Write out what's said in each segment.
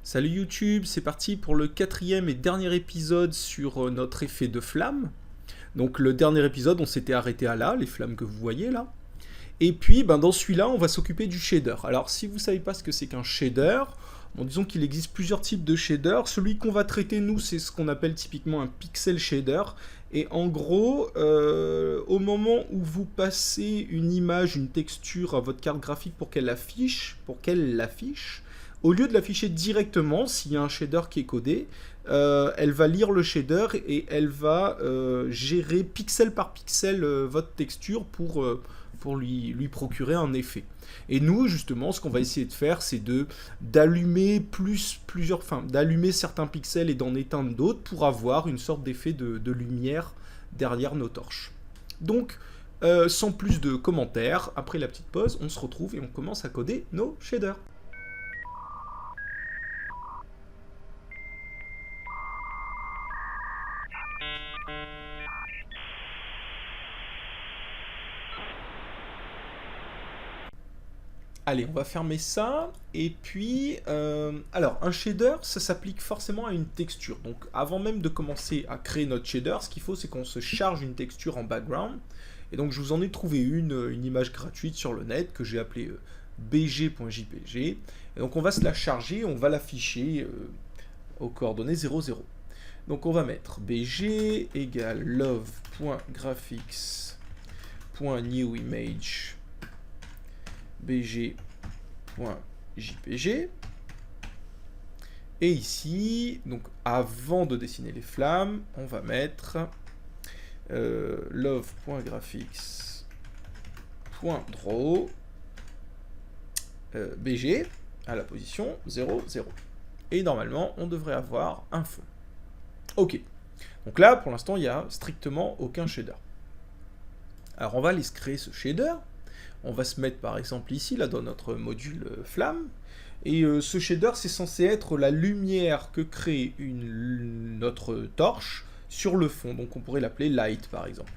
Salut YouTube, c'est parti pour le quatrième et dernier épisode sur notre effet de flamme. Donc le dernier épisode, on s'était arrêté à là, les flammes que vous voyez là. Et puis dans celui-là, on va s'occuper du shader. Alors si vous ne savez pas ce que c'est qu'un shader, disons qu'il existe plusieurs types de shaders. Celui qu'on va traiter nous, c'est ce qu'on appelle typiquement un pixel shader. Et en gros, au moment où vous passez une image, une texture à votre carte graphique pour qu'elle l'affiche, au lieu de l'afficher directement, s'il y a un shader qui est codé, elle va lire le shader et elle va gérer pixel par pixel votre texture pour lui procurer un effet. Et nous, justement, ce qu'on va essayer de faire, c'est d'allumer d'allumer certains pixels et d'en éteindre d'autres pour avoir une sorte d'effet de lumière derrière nos torches. Donc, sans plus de commentaires, après la petite pause, on se retrouve et on commence à coder nos shaders. Allez, on va fermer ça. Et puis, alors, un shader, ça s'applique forcément à une texture. Donc, avant même de commencer à créer notre shader, ce qu'il faut, c'est qu'on se charge une texture en background. Et donc, je vous en ai trouvé une image gratuite sur le net que j'ai appelée bg.jpg. Et donc, on va se la charger, on va l'afficher aux coordonnées 00. Donc, on va mettre bg égale love.graphics.newImage bg.jpg. Et ici, donc avant de dessiner les flammes, on va mettre love.graphics.draw bg à la position 0, 0. Et normalement, on devrait avoir un fond. Ok. Donc là, pour l'instant, il n'y a strictement aucun shader. Alors, on va aller créer ce shader. On va se mettre par exemple ici, là dans notre module flamme, et ce shader c'est censé être la lumière que crée notre torche sur le fond, donc on pourrait l'appeler light par exemple.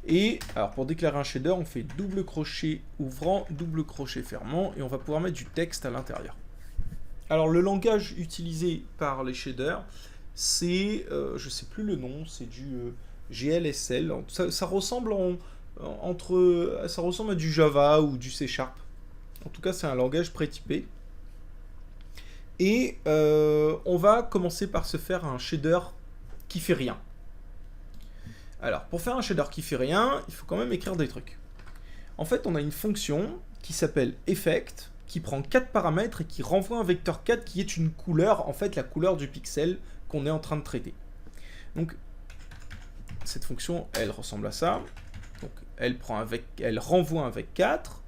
Et alors pour déclarer un shader, on fait double crochet ouvrant, double crochet fermant, et on va pouvoir mettre du texte à l'intérieur. Alors le langage utilisé par les shaders, c'est, je sais plus le nom, c'est du GLSL, ça ressemble ça ressemble à du Java ou du C#. En tout cas, c'est un langage prétypé. Et on va commencer par se faire un shader qui fait rien. Alors, pour faire un shader qui fait rien, il faut quand même écrire des trucs. En fait, on a une fonction qui s'appelle effect, qui prend 4 paramètres et qui renvoie un vecteur 4 qui est une couleur, en fait la couleur du pixel qu'on est en train de traiter. Donc, cette fonction, elle ressemble à ça. Donc, elle renvoie un vec 4,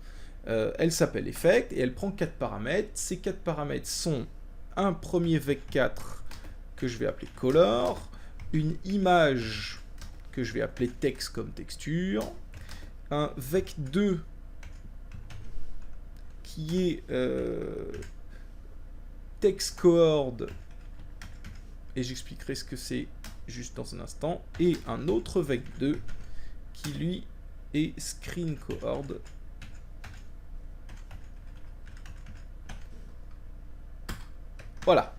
elle s'appelle effect, et elle prend 4 paramètres. Ces 4 paramètres sont un premier vec 4 que je vais appeler color, une image que je vais appeler text comme texture, un vec 2 qui est text coord, et j'expliquerai ce que c'est juste dans un instant, et un autre vec 2 qui lui est screen coord. Voilà.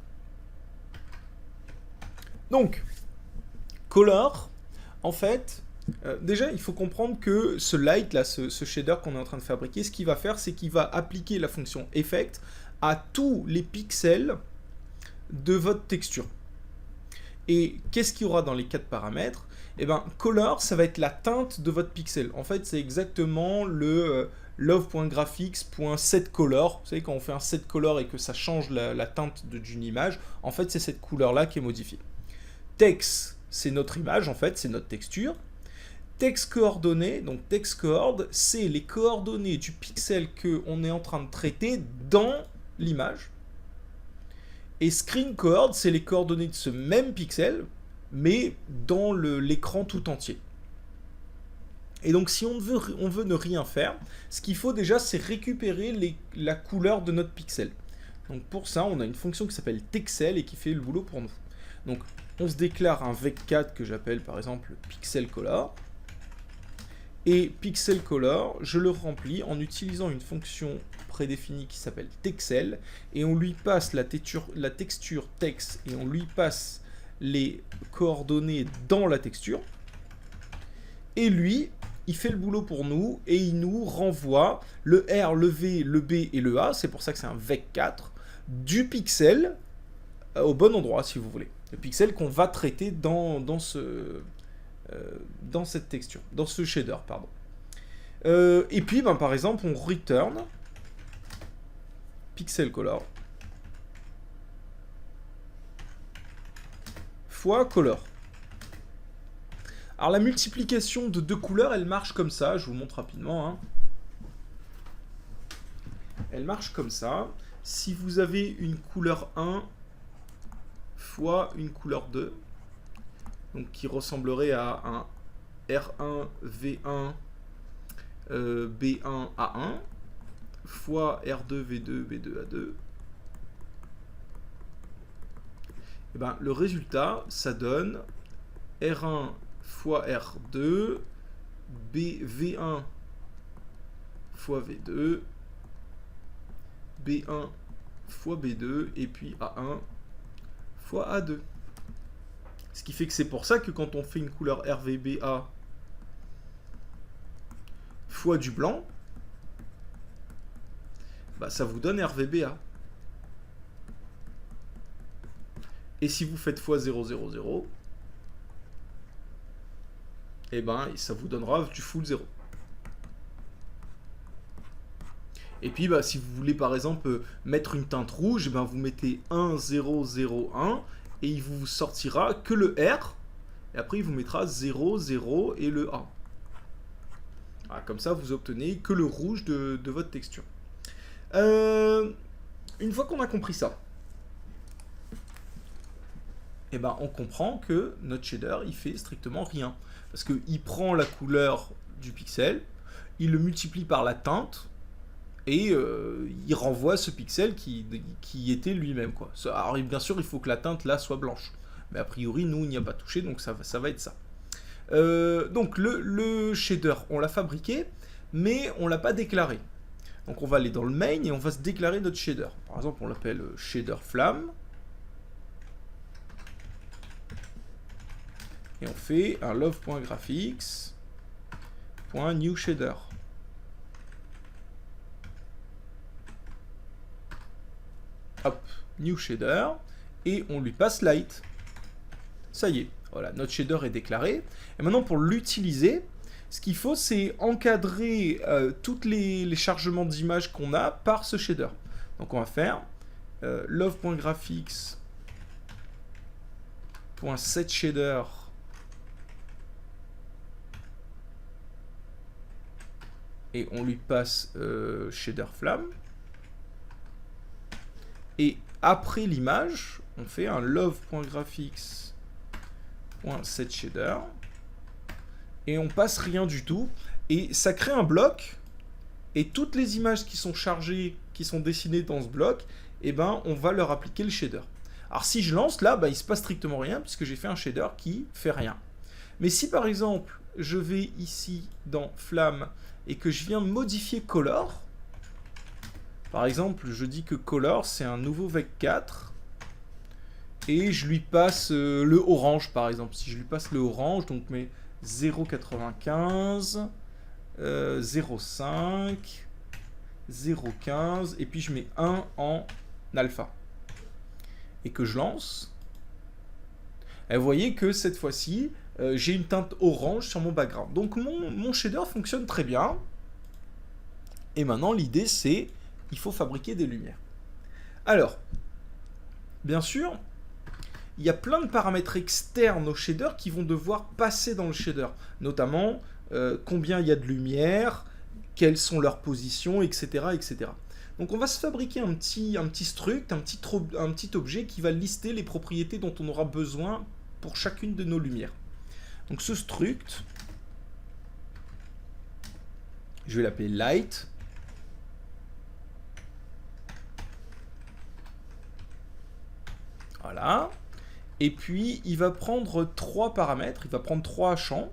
Donc, color, en fait, déjà il faut comprendre que ce light là, ce shader qu'on est en train de fabriquer, ce qu'il va faire, c'est qu'il va appliquer la fonction effect à tous les pixels de votre texture. Et qu'est-ce qu'il y aura dans les 4 paramètres ? Eh bien, color, ça va être la teinte de votre pixel. En fait, c'est exactement le love.graphics.setColor. Vous savez, quand on fait un setColor et que ça change la teinte d'une image, en fait, c'est cette couleur-là qui est modifiée. Text, c'est notre image, en fait, c'est notre texture. Text coordonnées, donc text coord, c'est les coordonnées du pixel qu'on est en train de traiter dans l'image. Et screen coord, c'est les coordonnées de ce même pixel, mais dans l'écran tout entier. Et donc si on veut ne rien faire, ce qu'il faut déjà, c'est récupérer la couleur de notre pixel. Donc pour ça, on a une fonction qui s'appelle texel et qui fait le boulot pour nous. Donc on se déclare un vec4 que j'appelle par exemple pixel color. Et pixel color, je le remplis en utilisant une fonction prédéfinie qui s'appelle texel, et on lui passe la texture text, et on lui passe les coordonnées dans la texture. Et lui, il fait le boulot pour nous, et il nous renvoie le R, le V, le B et le A, c'est pour ça que c'est un vec4, du pixel au bon endroit, si vous voulez. Le pixel qu'on va traiter dans cette texture, dans ce shader, pardon. Et puis, ben, par exemple, on return pixel color fois color. Alors la multiplication de deux couleurs, elle marche comme ça, je vous montre rapidement. Hein. Elle marche comme ça. Si vous avez une couleur 1 fois une couleur 2, donc qui ressemblerait à un R1, V1, B1, A1, fois R2, V2, B2, A2, et ben, le résultat, ça donne R1 fois R2, V1 fois V2, B1 fois B2, et puis A1 fois A2. Ce qui fait que c'est pour ça que quand on fait une couleur RVBA fois du blanc, bah, ça vous donne RVBA. Et si vous faites fois 0, 0, 0, et ben, ça vous donnera du full 0. Et puis, bah, si vous voulez par exemple mettre une teinte rouge, et ben, vous mettez 1, 0, 0, 1, et il vous sortira que le R, et après il vous mettra 0, 0 et le A. Voilà, comme ça, vous obtenez que le rouge de votre texture. Une fois qu'on a compris ça, et ben, on comprend que notre shader, il fait strictement rien. Parce qu'il prend la couleur du pixel, il le multiplie par la teinte, et il renvoie ce pixel qui était lui-même. Alors bien sûr, il faut que la teinte là soit blanche. Mais a priori, nous, on n'y a pas touché, donc ça va être ça. Donc le shader, on l'a fabriqué, mais on ne l'a pas déclaré. Donc on va aller dans le main et on va se déclarer notre shader. Par exemple, on l'appelle shader flamme. Et on fait un love.graphics.newShader. Hop, new shader, et on lui passe light. Ça y est, voilà, notre shader est déclaré. Et maintenant, pour l'utiliser, ce qu'il faut, c'est encadrer tous les chargements d'images qu'on a par ce shader. Donc on va faire love.graphics.setShader et on lui passe shader flamme. Et après l'image, on fait un love.graphics.setShader et on passe rien du tout. Et ça crée un bloc, et toutes les images qui sont chargées, qui sont dessinées dans ce bloc, et ben, on va leur appliquer le shader. Alors si je lance, là, ben, il ne se passe strictement rien, puisque j'ai fait un shader qui fait rien. Mais si par exemple, je vais ici dans Flamme, et que je viens modifier Color, par exemple, je dis que Color, c'est un nouveau vec4, et je lui passe le orange, par exemple. Si je lui passe le orange, donc mes 0,95, 0,5, 0,15, et puis je mets 1 en alpha. Et que je lance, et vous voyez que cette fois-ci, j'ai une teinte orange sur mon background. Donc mon shader fonctionne très bien. Et maintenant, l'idée, c'est il faut fabriquer des lumières. Alors, bien sûr, il y a plein de paramètres externes au shader qui vont devoir passer dans le shader. Notamment, combien il y a de lumière, quelles sont leurs positions, etc., etc. Donc on va se fabriquer un petit struct, un petit objet qui va lister les propriétés dont on aura besoin pour chacune de nos lumières. Donc ce struct, je vais l'appeler light. Voilà. Et puis il va prendre trois paramètres, il va prendre trois champs.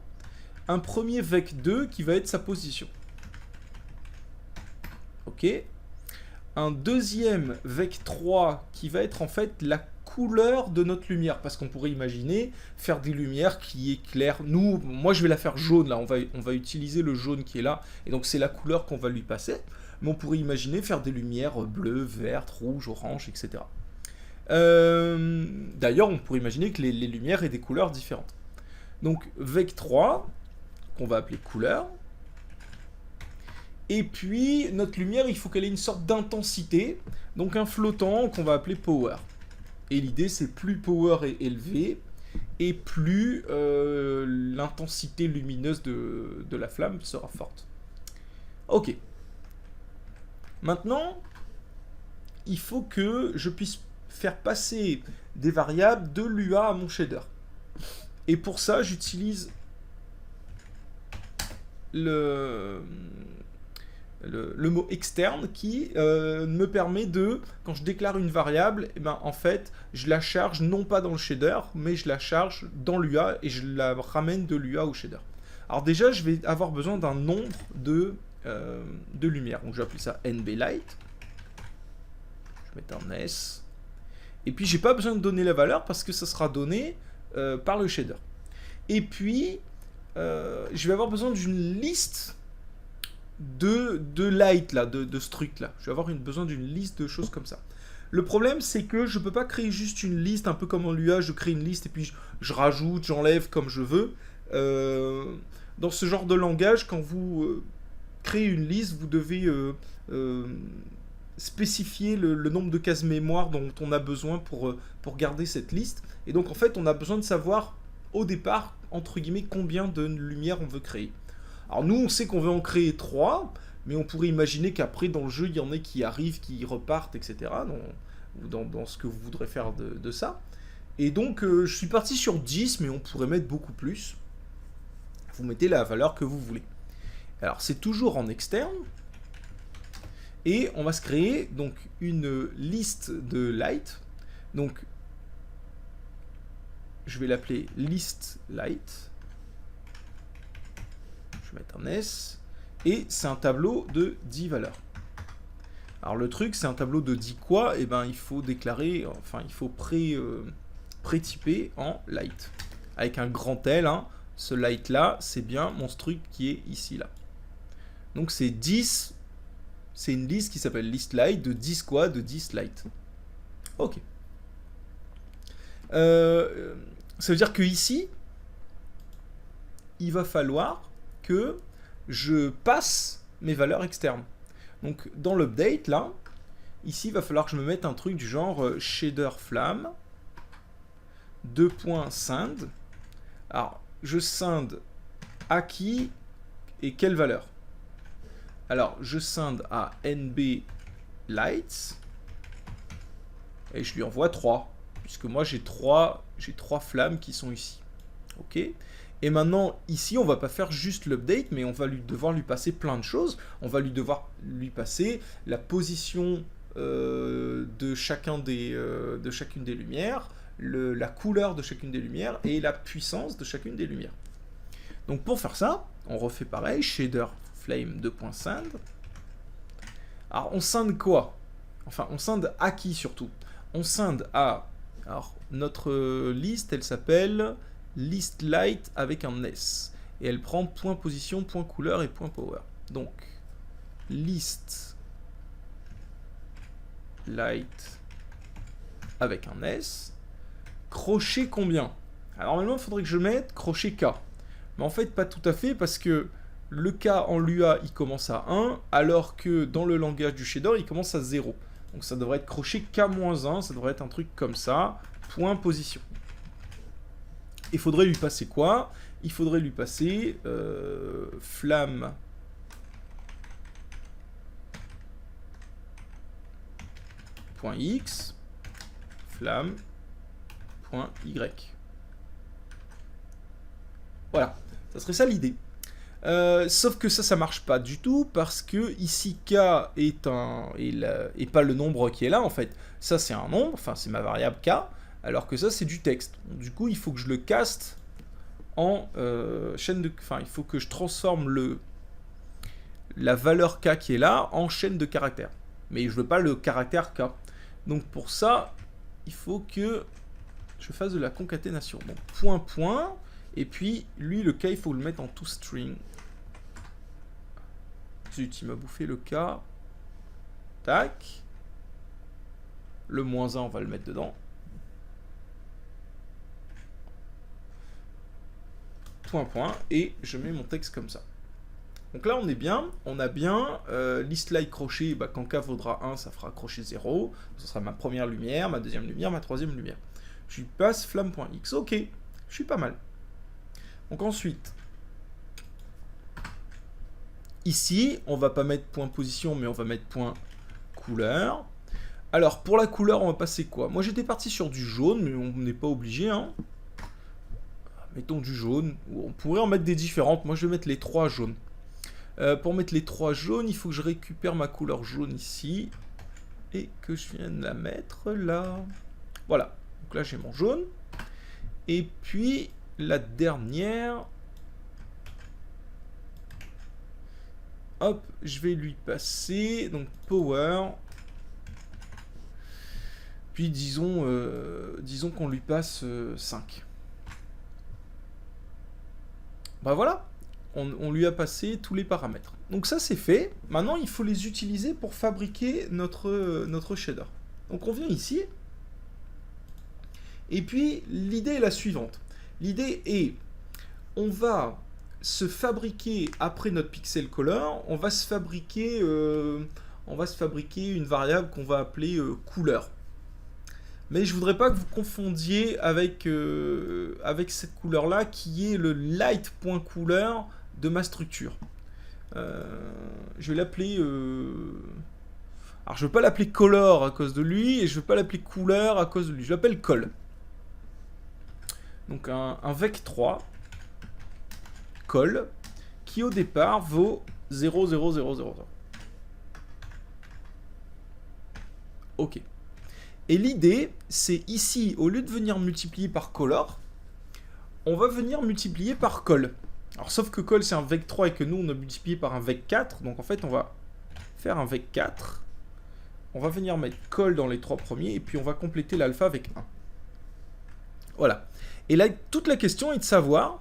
un premier vec2 qui va être sa position. Ok. Un deuxième vec3 qui va être en fait la couleur de notre lumière, parce qu'on pourrait imaginer faire des lumières qui éclairent. Moi je vais la faire jaune là, on va utiliser le jaune qui est là, et donc c'est la couleur qu'on va lui passer, mais on pourrait imaginer faire des lumières bleues, vertes, rouges, oranges, etc. D'ailleurs, on pourrait imaginer que les lumières aient des couleurs différentes. Donc vec3, qu'on va appeler couleur, et puis notre lumière, il faut qu'elle ait une sorte d'intensité, donc un flottant qu'on va appeler power. Et l'idée, c'est plus power est élevé, et plus l'intensité lumineuse de la flamme sera forte. Ok. Maintenant, il faut que je puisse faire passer des variables de l'UA à mon shader. Et pour ça, j'utilise le mot externe qui me permet de, quand je déclare une variable, eh ben, en fait, je la charge non pas dans le shader, mais je la charge dans l'UA et je la ramène de l'UA au shader. Alors déjà, je vais avoir besoin d'un nombre de lumière. Donc je vais appeler ça NBLight. Je vais mettre un S. Et puis, j'ai pas besoin de donner la valeur parce que ça sera donné par le shader. Et puis, je vais avoir besoin d'une liste de light là, de ce truc là. Je vais avoir besoin d'une liste de choses comme ça. Le problème, c'est que je peux pas créer juste une liste, un peu comme en Lua, je crée une liste et puis je rajoute, j'enlève comme je veux. Dans ce genre de langage, quand vous créez une liste, vous devez spécifier le nombre de cases mémoire dont on a besoin pour garder cette liste. Et donc en fait, on a besoin de savoir au départ, entre guillemets, combien de lumière on veut créer. Alors nous, on sait qu'on veut en créer 3, mais on pourrait imaginer qu'après, dans le jeu, il y en ait qui arrivent, qui repartent, etc. Dans ce que vous voudrez faire de ça. Et donc, je suis parti sur 10, mais on pourrait mettre beaucoup plus. Vous mettez la valeur que vous voulez. Alors, c'est toujours en externe. Et on va se créer donc une liste de light. Donc, je vais l'appeler list light. Je vais mettre un S. Et c'est un tableau de 10 valeurs. Alors le truc, c'est un tableau de 10 quoi? Eh ben, il faut déclarer, enfin, il faut pré-typer en light. Avec un grand L, hein. Ce light là, c'est bien mon truc qui est ici là. Donc c'est 10, c'est une liste qui s'appelle list light de 10 quoi? De 10 light. Ok. Ça veut dire que ici, il va falloir que je passe mes valeurs externes. Donc dans l'update là, ici il va falloir que je me mette un truc du genre shader flamme 2.scinde. Alors je scinde à qui et quelle valeur? Alors je scinde à NB lights et je lui envoie 3 puisque moi j'ai 3 flammes qui sont ici. Ok. Et maintenant, ici, on va pas faire juste l'update, mais on va devoir lui passer plein de choses. On va devoir lui passer la position de chacune des lumières, la couleur de chacune des lumières et la puissance de chacune des lumières. Donc pour faire ça, on refait pareil, shader flame 2.scinde. Alors on scinde quoi? Enfin, on scinde à qui surtout? On scinde à... Alors, notre liste, elle s'appelle... list light avec un S. Et elle prend point position, point couleur et point power. Donc, list light avec un S. Crochet combien? Alors normalement, il faudrait que je mette crochet K. Mais en fait, pas tout à fait parce que le K en Lua, il commence à 1, alors que dans le langage du shader, il commence à 0. Donc ça devrait être crochet K-1, ça devrait être un truc comme ça, point position. Il faudrait lui passer quoi? Il faudrait lui passer flamme .x flamme .y. Voilà, ça serait ça l'idée. Sauf que ça marche pas du tout parce que ici k est pas le nombre qui est là en fait. Ça c'est un nombre, enfin c'est ma variable k. Alors que ça, c'est du texte. Du coup, il faut que je le caste en chaîne de... Enfin, il faut que je transforme la valeur K qui est là en chaîne de caractères. Mais je veux pas le caractère K. Donc pour ça, il faut que je fasse de la concaténation. Donc point, point. Et puis, lui, le K, il faut le mettre en toString. Zut, il m'a bouffé le K. Tac. Le -1, on va le mettre dedans. Point, point. Et je mets mon texte comme ça. Donc là, on est bien. On a bien listLight crochet. Bah, quand K vaudra 1, ça fera crochet 0. Ce sera ma première lumière, ma deuxième lumière, ma troisième lumière. Je lui passe flamme.x. Ok, je suis pas mal. Donc ensuite, ici, on va pas mettre point position, mais on va mettre point couleur. Alors, pour la couleur, on va passer quoi? Moi, j'étais parti sur du jaune, mais on n'est pas obligé. Hein. Mettons du jaune. On pourrait en mettre des différentes. Moi, je vais mettre les 3 jaunes. Pour mettre les 3 jaunes, il faut que je récupère ma couleur jaune ici. Et que je vienne la mettre là. Voilà. Donc là, j'ai mon jaune. Et puis, la dernière... Hop, je vais lui passer, donc power. Puis disons qu'on lui passe 5. Bah voilà, on lui a passé tous les paramètres. Donc ça c'est fait. Maintenant il faut les utiliser pour fabriquer notre shader. Donc on vient ici. Et puis l'idée est la suivante. L'idée est, on va se fabriquer, après notre pixel color, on va se fabriquer une variable qu'on va appeler couleur. Mais je voudrais pas que vous confondiez avec cette couleur là qui est le light.couleur de ma structure. Je vais l'appeler alors je ne veux pas l'appeler color à cause de lui et je ne veux pas l'appeler couleur à cause de lui. Je l'appelle col. Donc un vec3 col qui au départ vaut 0, 0, 0, 0, 0. Ok. Et l'idée, c'est ici, au lieu de venir multiplier par color, on va venir multiplier par col. Alors, sauf que col, c'est un vec3 et que nous, on a multiplié par un vec4. Donc, en fait, on va faire un vec4. On va venir mettre col dans les 3 premiers et puis on va compléter l'alpha avec 1. Voilà. Et là, toute la question est de savoir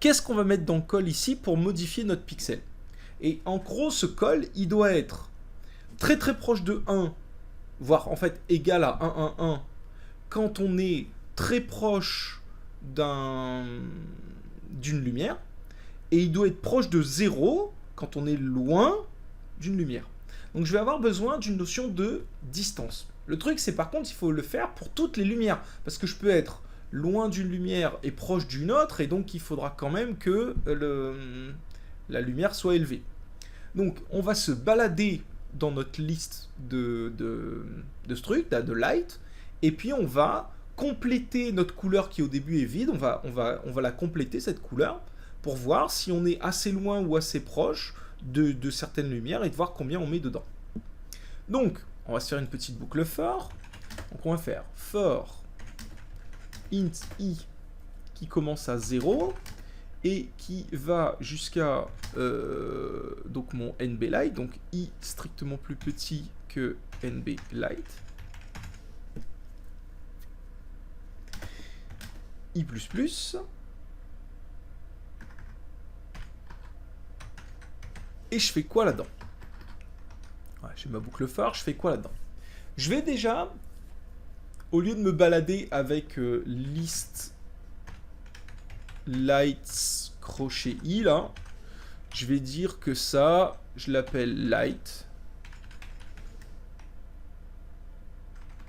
qu'est-ce qu'on va mettre dans col ici pour modifier notre pixel. Et en gros, ce col, il doit être très très proche de 1, voire en fait égal à 1, 1, 1, quand on est très proche d'une lumière, et il doit être proche de 0 quand on est loin d'une lumière. Donc je vais avoir besoin d'une notion de distance. Le truc, c'est par contre, il faut le faire pour toutes les lumières, parce que je peux être loin d'une lumière et proche d'une autre, et donc il faudra quand même que la lumière soit élevée. Donc on va se balader dans notre liste de struct, de light, et puis on va compléter notre couleur qui au début est vide, on va la compléter cette couleur, pour voir si on est assez loin ou assez proche de certaines lumières, et de voir combien on met dedans. Donc, on va se faire une petite boucle for, donc on va faire for int i qui commence à 0, et qui va jusqu'à donc mon nblight, donc i strictement plus petit que nblight, i++, et je fais quoi là-dedans? J'ai ma boucle phare, je fais quoi là-dedans? Je vais déjà, au lieu de me balader avec list lights crochet i là, je vais dire que ça, je l'appelle light,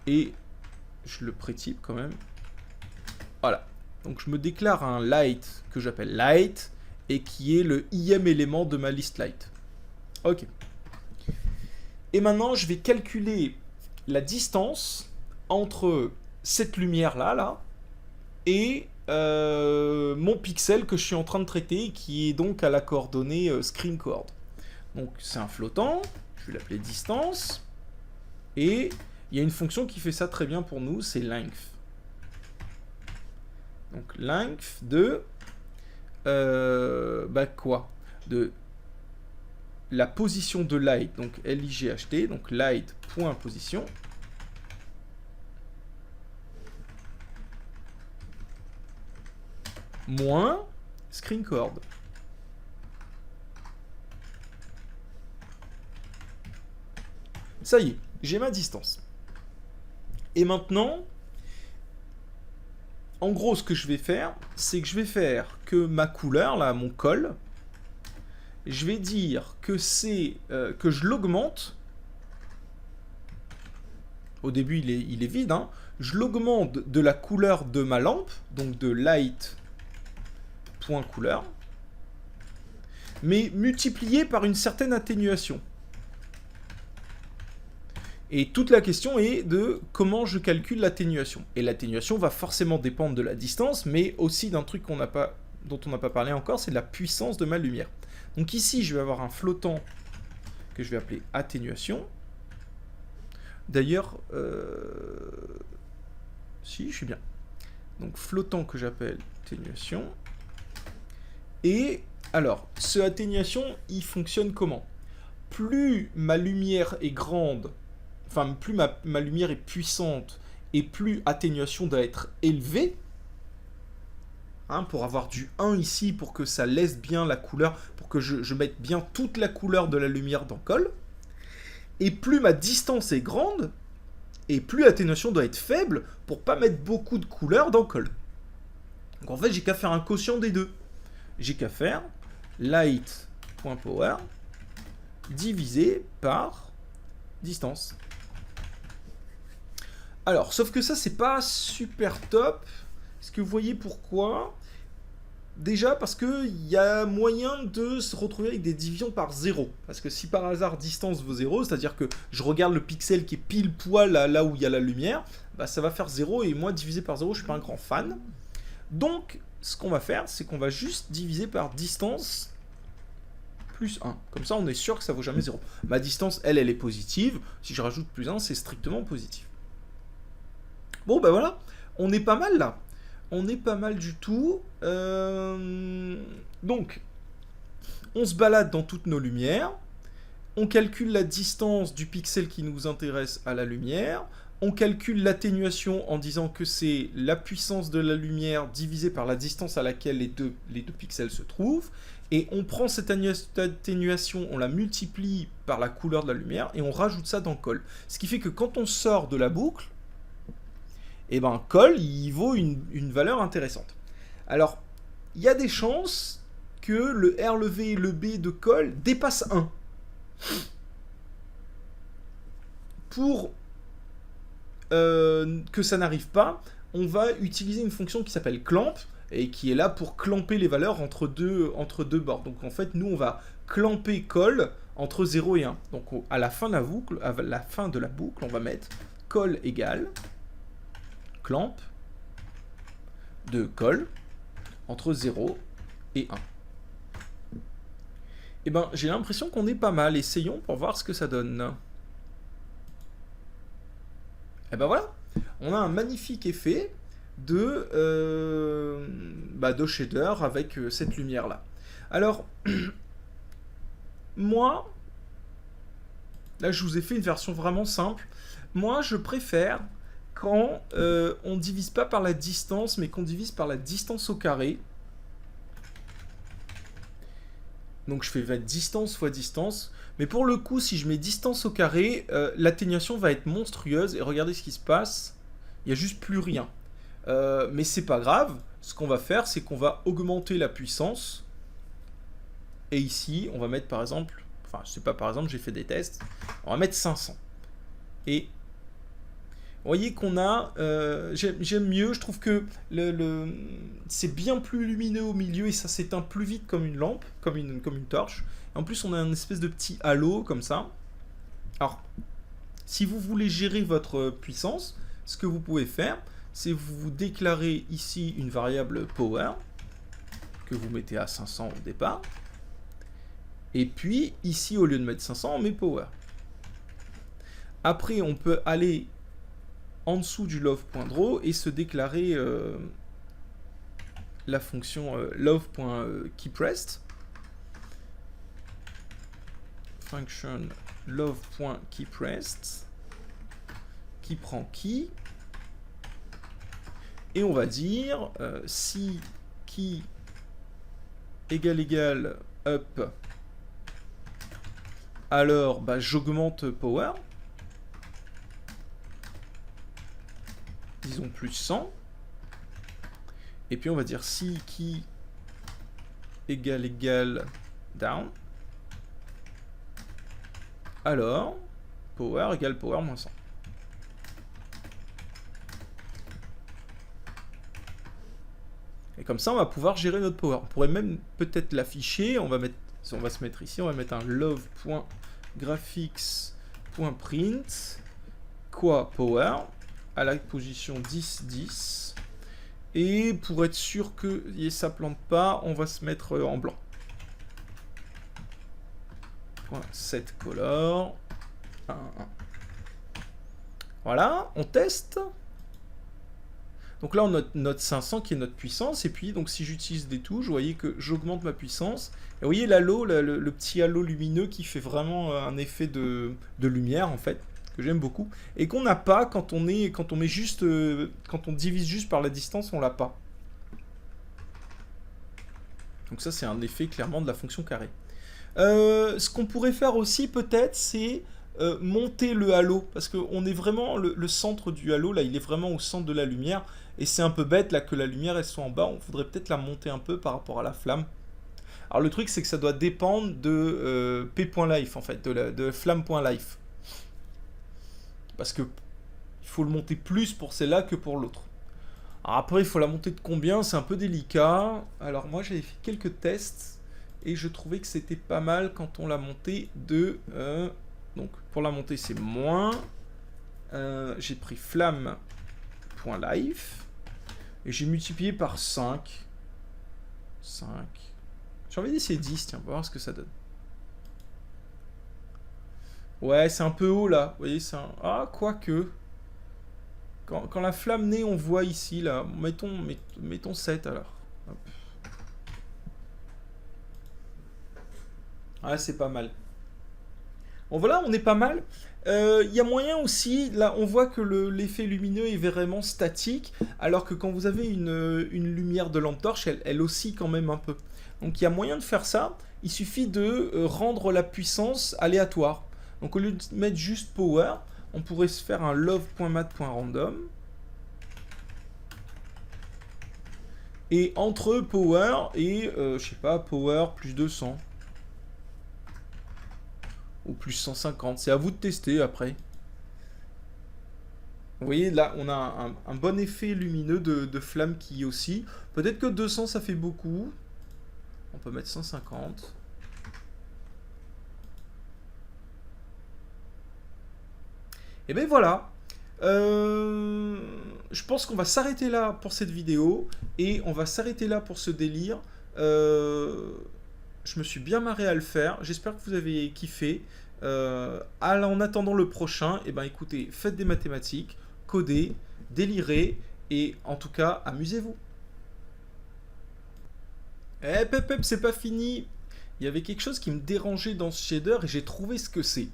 et je le prétype quand même. Voilà, donc je me déclare un light que j'appelle light et qui est le ième élément de ma list light. Ok. Et maintenant, je vais calculer la distance entre cette lumière-là et mon pixel que je suis en train de traiter, qui est donc à la coordonnée screen coord. Donc, c'est un flottant. Je vais l'appeler distance. Et il y a une fonction qui fait ça très bien pour nous, c'est length. Donc length de quoi? De la position de light, donc LIGHT, donc light.position. Moins screen chord. Ça y est, j'ai ma distance. Et maintenant, en gros, ce que je vais faire, c'est que je vais faire que ma couleur, là, mon col, je vais dire que c'est que je l'augmente. Au début, il est vide. Hein. Je l'augmente de la couleur de ma lampe, donc de light.couleur, mais multiplié par une certaine atténuation. Et toute la question est de comment je calcule l'atténuation. Et l'atténuation va forcément dépendre de la distance, mais aussi d'un truc dont on n'a pas parlé encore, c'est de la puissance de ma lumière. Donc ici, je vais avoir un flottant que je vais appeler atténuation. D'ailleurs, si, je suis bien. Donc flottant que j'appelle atténuation. Et alors, ce atténuation, il fonctionne comment? Plus ma lumière est grande, enfin, plus ma lumière est puissante et plus atténuation doit être élevée, hein, pour avoir du 1 ici, pour que ça laisse bien la couleur, pour que je mette bien toute la couleur de la lumière dans le col, et plus ma distance est grande, et plus l'atténuation doit être faible pour pas mettre beaucoup de couleur dans le col. Donc en fait, j'ai qu'à faire un quotient des deux. J'ai qu'à faire light.power divisé par distance. Alors, sauf que ça, c'est pas super top. Est-ce que vous voyez pourquoi? Déjà parce qu'il y a moyen de se retrouver avec des divisions par 0. Parce que si par hasard distance vaut 0, c'est-à-dire que je regarde le pixel qui est pile poil là où il y a la lumière, bah ça va faire 0 et moi divisé par 0, je suis pas un grand fan. Donc, ce qu'on va faire, c'est qu'on va juste diviser par distance plus 1. Comme ça, on est sûr que ça vaut jamais 0. Ma distance, elle est positive. Si je rajoute plus 1, c'est strictement positif. Bon, bah voilà, on est pas mal là. On est pas mal du tout. Donc, on se balade dans toutes nos lumières. On calcule la distance du pixel qui nous intéresse à la lumière. On calcule l'atténuation en disant que c'est la puissance de la lumière divisée par la distance à laquelle les deux pixels se trouvent. Et on prend cette atténuation, on la multiplie par la couleur de la lumière et on rajoute ça dans le col. Ce qui fait que quand on sort de la boucle, et ben col, il vaut une valeur intéressante. Alors, il y a des chances que le R et le B de col dépassent 1. Pour que ça n'arrive pas, on va utiliser une fonction qui s'appelle clamp, et qui est là pour clamper les valeurs entre deux bords. Donc en fait, nous, on va clamper col entre 0 et 1. Donc à la fin de la boucle, on va mettre col égale clamp de col entre 0 et 1. Et ben, j'ai l'impression qu'on est pas mal. Essayons pour voir ce que ça donne. Et ben voilà, on a un magnifique effet de shader avec cette lumière là. Alors moi, là je vous ai fait une version vraiment simple. Moi je préfère quand on divise pas par la distance mais qu'on divise par la distance au carré. Donc je fais distance fois distance. Mais pour le coup, si je mets distance au carré, l'atténuation va être monstrueuse. Et regardez ce qui se passe. Il n'y a juste plus rien. Mais c'est pas grave. Ce qu'on va faire, c'est qu'on va augmenter la puissance. Et ici, on va mettre par exemple... Enfin, je sais pas, par exemple, j'ai fait des tests. On va mettre 500. Et vous voyez qu'on a... j'aime mieux. Je trouve que c'est bien plus lumineux au milieu et ça s'éteint plus vite comme une lampe, comme une torche. En plus, on a une espèce de petit halo comme ça. Alors, si vous voulez gérer votre puissance, ce que vous pouvez faire, c'est vous déclarez ici une variable power que vous mettez à 500 au départ. Et puis, ici, au lieu de mettre 500, on met power. Après, on peut aller en dessous du love.draw et se déclarer la fonction love.keepRest. Function love.keepRest qui prend key. Et on va dire si key égale up, alors bah, j'augmente power. Disons plus 100. Et puis on va dire si key égale down, alors power égale power moins 100. Et comme ça, on va pouvoir gérer notre power. On pourrait même peut-être l'afficher. On va se mettre ici, on va mettre un love.graphics.print quoi power à la position 10, 10. Et pour être sûr que ça plante pas, on va se mettre en blanc. Set color 1, 1. Voilà, on teste. Donc là, on note 500 qui est notre puissance. Et puis, donc, si j'utilise des touches, vous voyez que j'augmente ma puissance. Et vous voyez l'halo, le petit halo lumineux qui fait vraiment un effet de lumière, en fait, que j'aime beaucoup. Et qu'on n'a pas quand on met juste, quand on divise juste par la distance, on l'a pas. Donc ça, c'est un effet clairement de la fonction carré. Ce qu'on pourrait faire aussi, peut-être, c'est monter le halo. Parce qu'on est vraiment, le centre du halo, là, il est vraiment au centre de la lumière. Et c'est un peu bête là que la lumière elle soit en bas, on voudrait peut-être la monter un peu par rapport à la flamme. Alors le truc c'est que ça doit dépendre de p.life en fait, de flamme.life. Parce que il faut le monter plus pour celle-là que pour l'autre. Alors après il faut la monter de combien, c'est un peu délicat. Alors moi j'avais fait quelques tests et je trouvais que c'était pas mal quand on l'a monté de... donc pour la monter c'est moins. J'ai pris flamme.life. Et j'ai multiplié par 5. 5. J'ai envie d'essayer 10, tiens, on va voir ce que ça donne. Ouais, c'est un peu haut là. Vous voyez, c'est un... Ah, quoique. Quand la flamme naît, on voit ici, là. Mettons 7 alors. Hop. Ah, c'est pas mal. Bon, voilà, on est pas mal. Y a moyen aussi, là on voit que l'effet lumineux est vraiment statique, alors que quand vous avez une lumière de lampe torche, elle oscille quand même un peu. Donc il y a moyen de faire ça, il suffit de rendre la puissance aléatoire. Donc au lieu de mettre juste power, on pourrait se faire un love.mat.random. Et entre power et, je sais pas, power plus 200. Ou plus 150, c'est à vous de tester après. Vous voyez, là, on a un bon effet lumineux de flamme qui oscille. Peut-être que 200, ça fait beaucoup. On peut mettre 150. Et bien voilà. Je pense qu'on va s'arrêter là pour cette vidéo. Et on va s'arrêter là pour ce délire. Je me suis bien marré à le faire. J'espère que vous avez kiffé. En attendant le prochain, et ben écoutez, faites des mathématiques, codez, délirez, et en tout cas, amusez-vous. Eh, pep, c'est pas fini. Il y avait quelque chose qui me dérangeait dans ce shader, et j'ai trouvé ce que c'est.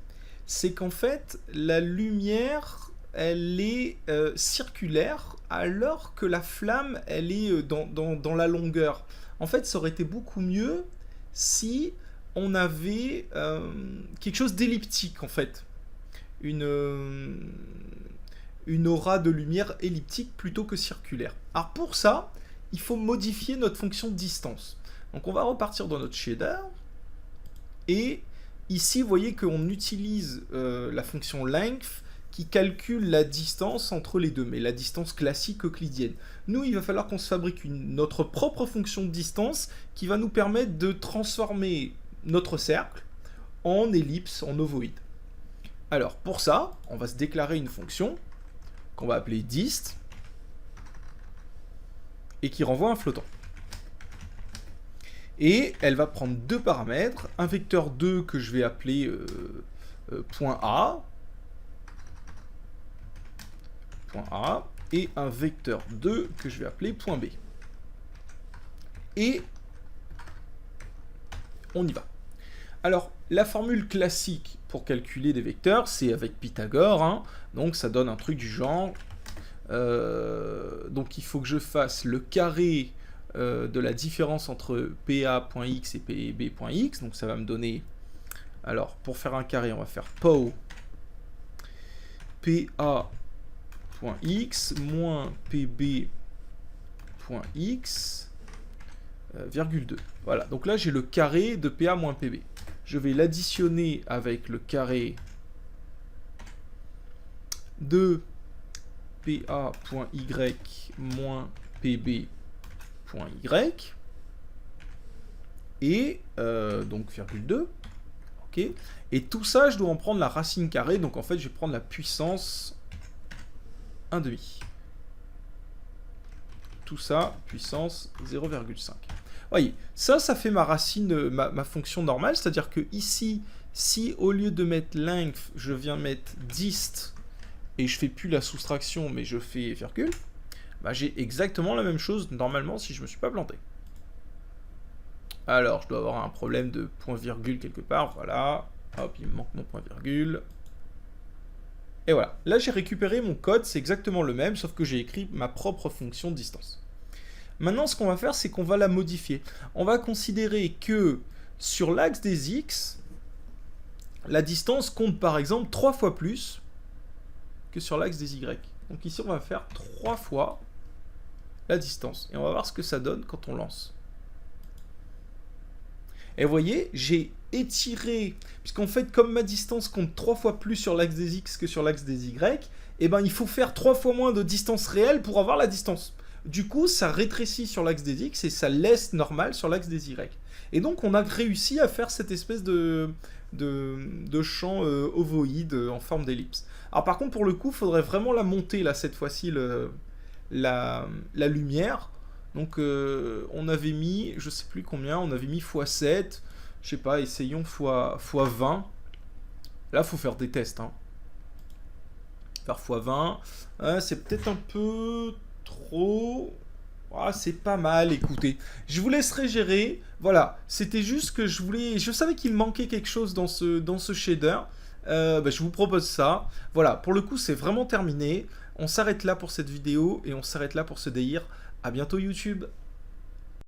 C'est qu'en fait, la lumière, elle est circulaire, alors que la flamme, elle est dans la longueur. En fait, ça aurait été beaucoup mieux si on avait quelque chose d'elliptique en fait, une aura de lumière elliptique plutôt que circulaire. Alors pour ça, il faut modifier notre fonction de distance. Donc on va repartir dans notre shader, et ici vous voyez qu'on utilise la fonction length qui calcule la distance entre les deux, mais la distance classique euclidienne. Nous, il va falloir qu'on se fabrique notre propre fonction de distance qui va nous permettre de transformer notre cercle en ellipse, en ovoïde. Alors pour ça, on va se déclarer une fonction qu'on va appeler dist et qui renvoie un flottant. Et elle va prendre deux paramètres, un vecteur 2 que je vais appeler point A, et un vecteur 2 que je vais appeler point B. Et on y va. Alors, la formule classique pour calculer des vecteurs, c'est avec Pythagore, hein. Donc ça donne un truc du genre... donc il faut que je fasse le carré de la différence entre PA.x et PB.x. Donc ça va me donner... Alors, pour faire un carré, on va faire PO PA.x moins PB.x, virgule 2. Voilà, donc là j'ai le carré de PA moins PB. Je vais l'additionner avec le carré de PA.y moins PB.y. Et donc virgule 2. Ok. Et tout ça, je dois en prendre la racine carrée. Donc en fait, je vais prendre la puissance 1/2. Tout ça, puissance 0,5. Voyez, ça fait ma racine, ma fonction normale. C'est-à-dire que ici, si au lieu de mettre length, je viens mettre dist, et je fais plus la soustraction, mais je fais virgule, bah, j'ai exactement la même chose normalement si je ne me suis pas planté. Alors, je dois avoir un problème de point-virgule quelque part. Voilà. Hop, il me manque mon point-virgule. Et voilà. Là, j'ai récupéré mon code. C'est exactement le même, sauf que j'ai écrit ma propre fonction de distance. Maintenant, ce qu'on va faire, c'est qu'on va la modifier. On va considérer que sur l'axe des x, la distance compte par exemple 3 fois plus que sur l'axe des y. Donc ici, on va faire 3 fois la distance. Et on va voir ce que ça donne quand on lance. Et vous voyez, j'ai étiré, puisqu'en fait, comme ma distance compte 3 fois plus sur l'axe des x que sur l'axe des y, eh ben, il faut faire 3 fois moins de distance réelle pour avoir la distance. Du coup, ça rétrécit sur l'axe des x et ça laisse normal sur l'axe des y. Et donc, on a réussi à faire cette espèce de champ ovoïde en forme d'ellipse. Alors par contre, pour le coup, il faudrait vraiment la monter, là, cette fois-ci, la lumière. Donc on avait mis, je sais plus combien, on avait mis x7, je sais pas, essayons x20. Là, faut faire des tests, hein. Faire x20, c'est peut-être un peu trop... Ah, c'est pas mal, écoutez. Je vous laisserai gérer. Voilà, c'était juste que je savais qu'il manquait quelque chose dans ce shader. Bah, je vous propose ça. Voilà, pour le coup, c'est vraiment terminé. On s'arrête là pour cette vidéo et on s'arrête là pour ce délire. À bientôt YouTube.